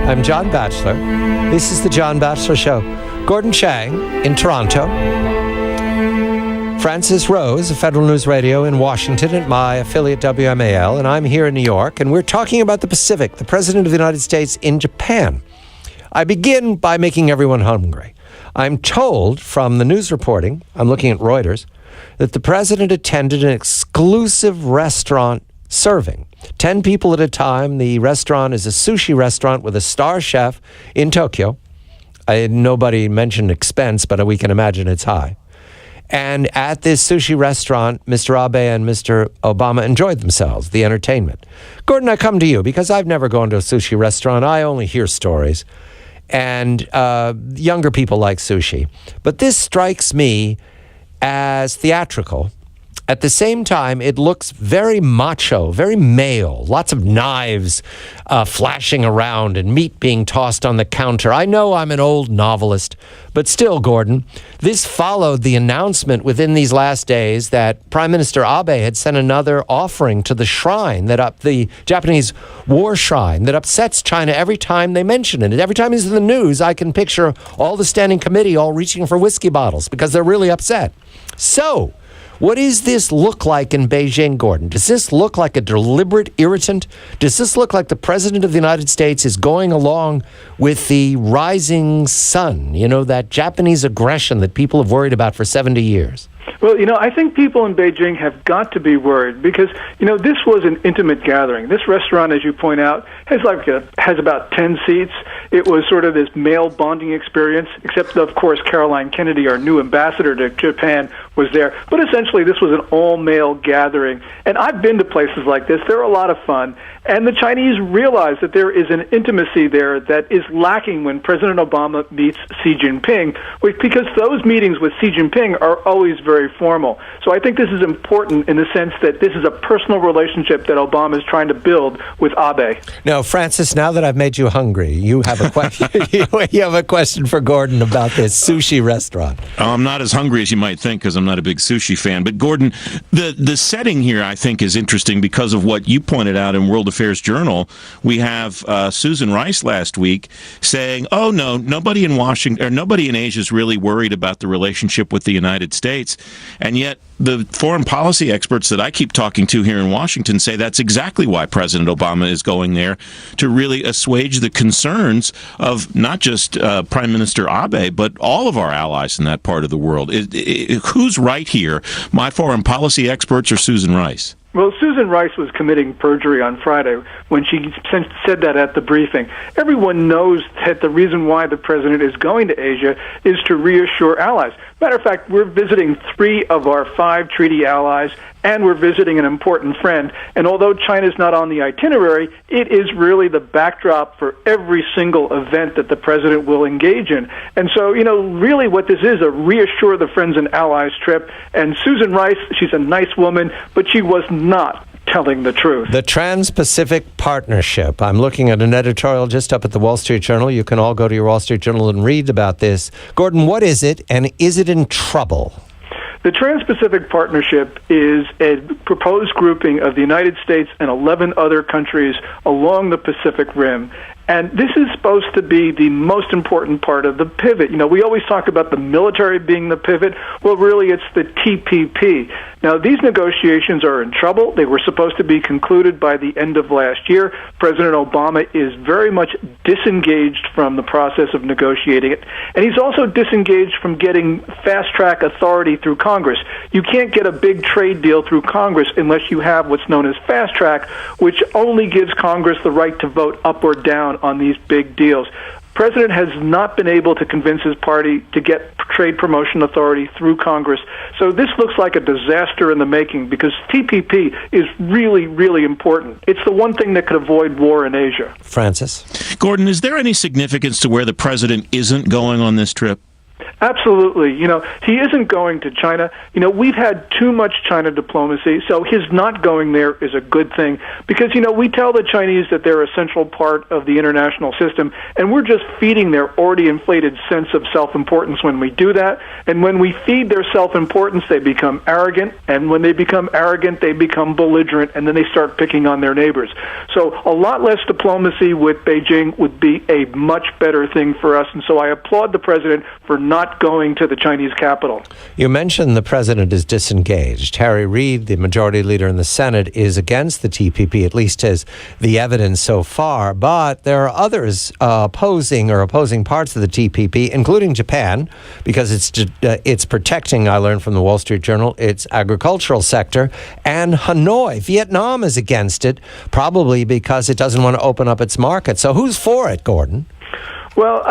I'm John Batchelor. This is the John Batchelor Show. Gordon Chang in Toronto. Francis Rose of Federal News Radio in Washington at my affiliate WMAL, and I'm here in New York, and we're talking about the Pacific, the President of the United States in Japan. I begin by making everyone hungry. I'm told from the news reporting, I'm looking at Reuters, that the President attended an exclusive restaurant serving 10 people at a time. The restaurant is a sushi restaurant with a star chef in Tokyo. Nobody mentioned expense, but we can imagine it's high. And at this sushi restaurant, Mr. Abe and Mr. Obama enjoyed themselves, the entertainment. Gordon, I come to you because I've never gone to a sushi restaurant. I only hear stories. And younger people like sushi. But this strikes me as theatrical. At the same time, it looks very macho, very male. Lots of knives flashing around and meat being tossed on the counter. I know I'm an old novelist, but still, Gordon, this followed the announcement within these last days that Prime Minister Abe had sent another offering to the shrine, the Japanese war shrine, that upsets China every time they mention it. Every time he's in the news, I can picture all the standing committee all reaching for whiskey bottles because they're really upset. So, what does this look like in Beijing, Gordon? Does this look like a deliberate irritant? Does this look like the President of the United States is going along with the rising sun, that Japanese aggression that people have worried about for 70 years? Well, I think people in Beijing have got to be worried because, this was an intimate gathering. This restaurant, as you point out, has about 10 seats. It was sort of this male bonding experience, except, of course, Caroline Kennedy, our new ambassador to Japan, was there. But essentially, this was an all-male gathering. And I've been to places like this. They're a lot of fun. And the Chinese realize that there is an intimacy there that is lacking when President Obama meets Xi Jinping, because those meetings with Xi Jinping are always very formal. So I think this is important in the sense that this is a personal relationship that Obama is trying to build with Abe. Now, Francis, now that I've made you hungry, you have a question. You have a question for Gordon about this sushi restaurant. I'm not as hungry as you might think because I'm not a big sushi fan. But Gordon, the setting here I think is interesting because of what you pointed out in World Affairs Journal. We have Susan Rice last week saying, "Oh no, nobody in Washington or nobody in Asia is really worried about the relationship with the United States," and yet the foreign policy experts that I keep talking to here in Washington say that's exactly why President Obama is going there, to really assuage the concerns of not just Prime Minister Abe, but all of our allies in that part of the world. Who's right here, my foreign policy experts or Susan Rice? Well, Susan Rice was committing perjury on Friday when she said that at the briefing. Everyone knows that the reason why the president is going to Asia is to reassure allies. Matter of fact, we're visiting 3 of our 5 treaty allies, and we're visiting an important friend. And although China's not on the itinerary, it is really the backdrop for every single event that the president will engage in. And so, really what this is, a reassure the friends and allies trip. And Susan Rice, she's a nice woman, but she was not telling the truth. The Trans-Pacific Partnership. I'm looking at an editorial just up at the Wall Street Journal. You can all go to your Wall Street Journal and read about this. Gordon, what is it, and is it in trouble? The Trans-Pacific Partnership is a proposed grouping of the United States and 11 other countries along the Pacific Rim. And this is supposed to be the most important part of the pivot. We always talk about the military being the pivot. Well, really, it's the TPP. Now, these negotiations are in trouble. They were supposed to be concluded by the end of last year. President Obama is very much disengaged from the process of negotiating it. And he's also disengaged from getting fast-track authority through Congress. You can't get a big trade deal through Congress unless you have what's known as fast-track, which only gives Congress the right to vote up or down on these big deals. President has not been able to convince his party to get trade promotion authority through Congress. So this looks like a disaster in the making because TPP is really, really important. It's the one thing that could avoid war in Asia. Francis? Gordon, is there any significance to where the president isn't going on this trip? Absolutely. He isn't going to China. We've had too much China diplomacy, so his not going there is a good thing because, we tell the Chinese that they're a central part of the international system, and we're just feeding their already inflated sense of self-importance when we do that. And when we feed their self-importance, they become arrogant, and when they become arrogant, they become belligerent, and then they start picking on their neighbors. So a lot less diplomacy with Beijing would be a much better thing for us, and so I applaud the president for not going to the Chinese capital. You mentioned the president is disengaged. Harry Reid, the majority leader in the Senate, is against the TPP, at least as the evidence so far. But there are others opposing parts of the TPP, including Japan, because it's protecting, I learned from the Wall Street Journal, its agricultural sector. And Hanoi, Vietnam, is against it, probably because it doesn't want to open up its market. So who's for it, Gordon? Well,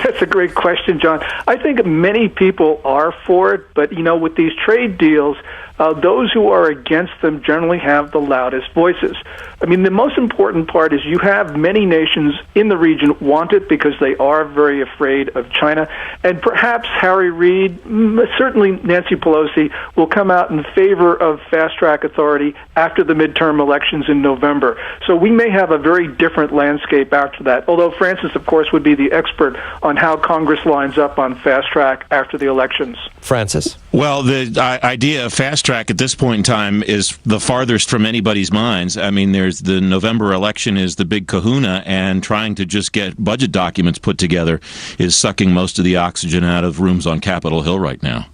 that's a great question, John. I think many people are for it, but, with these trade deals, those who are against them generally have the loudest voices. I mean, the most important part is you have many nations in the region want it because they are very afraid of China. And perhaps Harry Reid, certainly Nancy Pelosi, will come out in favor of fast-track authority after the midterm elections in November. So we may have a very different landscape after that, although Francis, of course, would be the expert on how Congress lines up on fast-track after the elections. Francis? Well, the idea of fast-track at this point in time is the farthest from anybody's minds. I mean, there's the November election is the big kahuna, and trying to just get budget documents put together is sucking most of the oxygen out of rooms on Capitol Hill right now.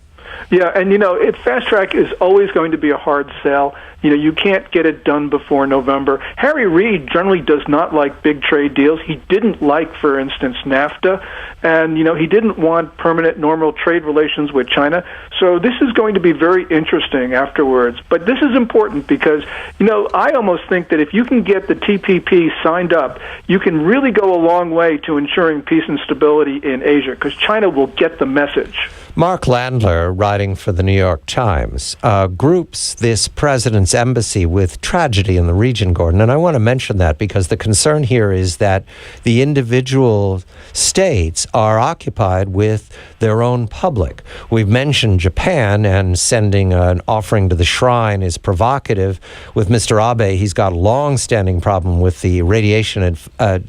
Yeah, and fast track is always going to be a hard sell. You can't get it done before November. Harry Reid generally does not like big trade deals. He didn't like, for instance, NAFTA, and he didn't want permanent normal trade relations with China. So this is going to be very interesting afterwards. But this is important because, I almost think that if you can get the TPP signed up, you can really go a long way to ensuring peace and stability in Asia because China will get the message. Mark Landler, writing for the New York Times, groups this president's embassy with tragedy in the region, Gordon. And I want to mention that because the concern here is that the individual states are occupied with their own public. We've mentioned Japan, and sending an offering to the shrine is provocative. With Mr. Abe, he's got a long-standing problem with the radiation at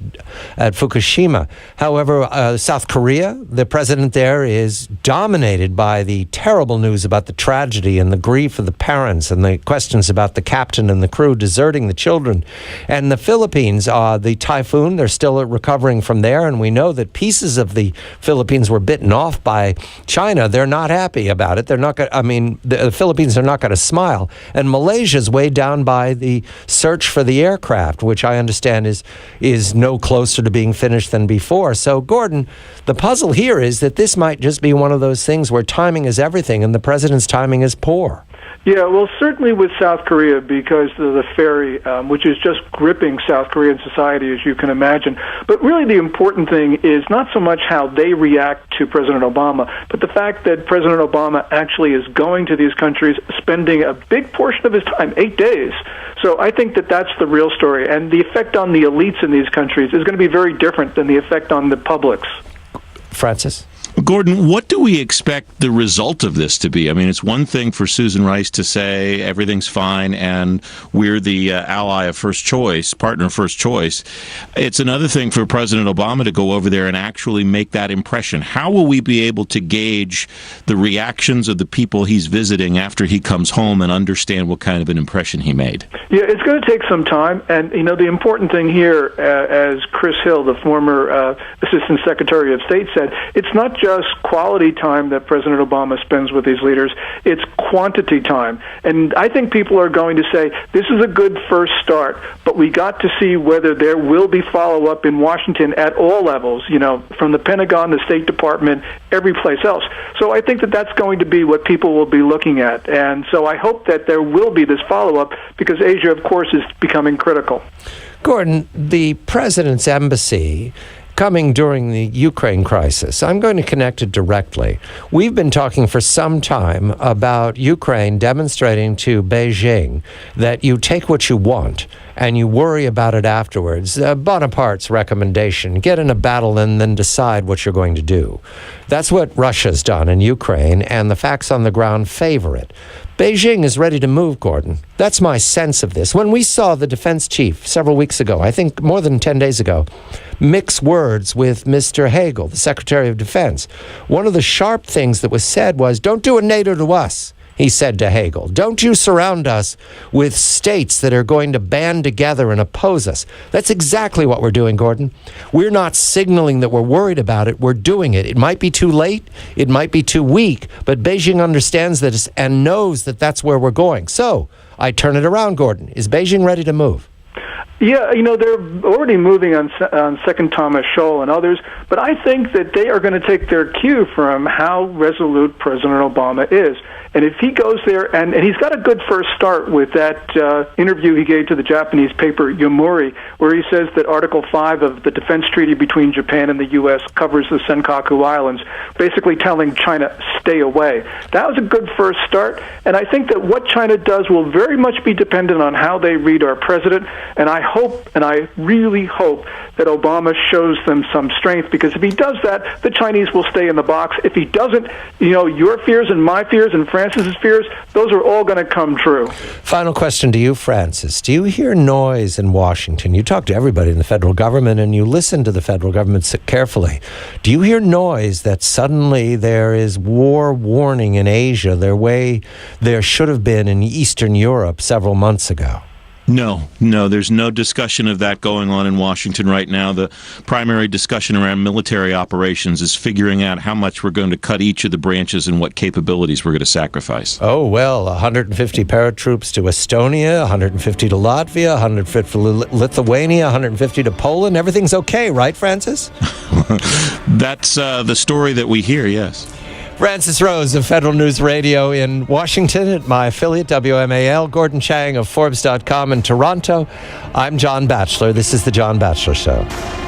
Fukushima. However, South Korea, the president there is dominated by the terrible news about the tragedy and the grief of the parents and the questions about the captain and the crew deserting the children. And the Philippines, the typhoon, they're still recovering from there, and we know that pieces of the Philippines were bitten off by China. They're not happy about it. They're not going. The Philippines are not going to smile. And Malaysia's way down by the search for the aircraft, which I understand is no closer to being finished than before. So, Gordon, the puzzle here is that this might just be one of those things where timing is everything, and the president's timing is poor. Yeah, well, certainly with South Korea because of the ferry, which is just gripping South Korean society, as you can imagine. But really the important thing is not so much how they react to President Obama, but the fact that President Obama actually is going to these countries, spending a big portion of his time, 8 days. So I think that that's the real story. And the effect on the elites in these countries is going to be very different than the effect on the publics. Francis? Gordon, what do we expect the result of this to be? I mean, it's one thing for Susan Rice to say everything's fine and we're the ally of first choice, partner of first choice. It's another thing for President Obama to go over there and actually make that impression. How will we be able to gauge the reactions of the people he's visiting after he comes home and understand what kind of an impression he made? Yeah, it's going to take some time. And, the important thing here, as Chris Hill, the former Assistant Secretary of State, said, it's not just quality time that President Obama spends with these leaders, it's quantity time. And I think people are going to say, this is a good first start, but we got to see whether there will be follow-up in Washington at all levels, from the Pentagon, the State Department, every place else. So I think that that's going to be what people will be looking at. And so I hope that there will be this follow-up because Asia, of course, is becoming critical. Gordon, the president's embassy coming during the Ukraine crisis. I'm going to connect it directly. We've been talking for some time about Ukraine demonstrating to Beijing that you take what you want and you worry about it afterwards. Bonaparte's recommendation, get in a battle and then decide what you're going to do. That's what Russia's done in Ukraine, and the facts on the ground favor it. Beijing is ready to move, Gordon. That's my sense of this. When we saw the defense chief several weeks ago, I think more than 10 days ago, mix words with Mr. Hagel, the Secretary of Defense, one of the sharp things that was said was, don't do a NATO to us. He said to Hagel, don't you surround us with states that are going to band together and oppose us. That's exactly what we're doing, Gordon. We're not signaling that we're worried about it. We're doing it. It might be too late. It might be too weak. But Beijing understands this and knows that that's where we're going. So I turn it around, Gordon. Is Beijing ready to move? Yeah, they're already moving on Second Thomas Shoal and others, but I think that they are going to take their cue from how resolute President Obama is. And if he goes there, and he's got a good first start with that interview he gave to the Japanese paper Yomiuri, where he says that Article 5 of the defense treaty between Japan and the U.S. covers the Senkaku Islands, basically telling China, stay away. That was a good first start, and I think that what China does will very much be dependent on how they read our president, and I hope, and I really hope, that Obama shows them some strength, because if he does that, the Chinese will stay in the box. If he doesn't, your fears and my fears and Francis's fears, those are all going to come true. Final question to you, Francis. Do you hear noise in Washington? You talk to everybody in the federal government and you listen to the federal government carefully. Do you hear noise that suddenly there is war warning in Asia the way there should have been in Eastern Europe several months ago? No, there's no discussion of that going on in Washington right now. The primary discussion around military operations is figuring out how much we're going to cut each of the branches and what capabilities we're going to sacrifice. Oh, well, 150 paratroops to Estonia, 150 to Latvia, 150 to Lithuania, 150 to Poland. Everything's okay, right, Francis? That's the story that we hear, yes. Francis Rose of Federal News Radio in Washington, at my affiliate WMAL, Gordon Chang of Forbes.com in Toronto. I'm John Batchelor. This is The John Batchelor Show.